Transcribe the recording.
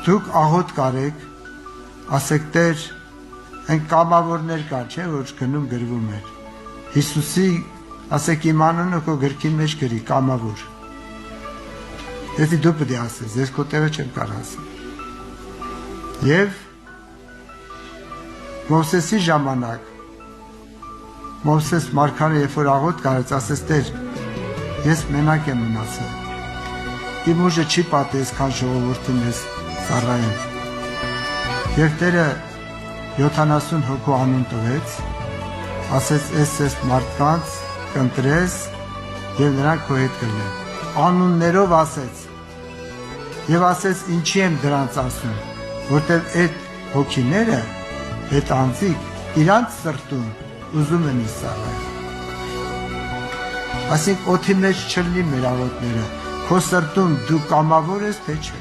Դուք աղոտ կարեք, ասեք Տեր, այն կամավորներ կար, չէ, որ գնում գրվում էր։ Հիսուսի, ասեք իմ անունը քո գրքի մեջ գրի, կամավոր։ Եթե դու պետք է ասես, ես քո տեղը չեմ կարող ասել։ Եվ Մովսեսի ժամանակ Մովսես մարգարեն երբ որ աղոտ կարեց, ասեց Տեր, ես մենակ եմ մնացել։ Իմ ուժը չի պատի այսքան ժողովրդին ես ծառայեմ։ Եվ Տերը 70 հոգու անուն տվեց, ասեց այս մարդկանց կընտրես եւ նրանք քո հետ կլինեն։ Անուններով ասեց։ Եվ ասեց ինչի եմ դրանց ասում, որտեղ այդ հոգիները, այդ անձիկ իրանց սրտում ուզում են ինձ ծառայել։ Այսինքն օդի մեջ չլինի մեր աղոթները, քո սրտում դու կամավոր ես թե՞ չէ։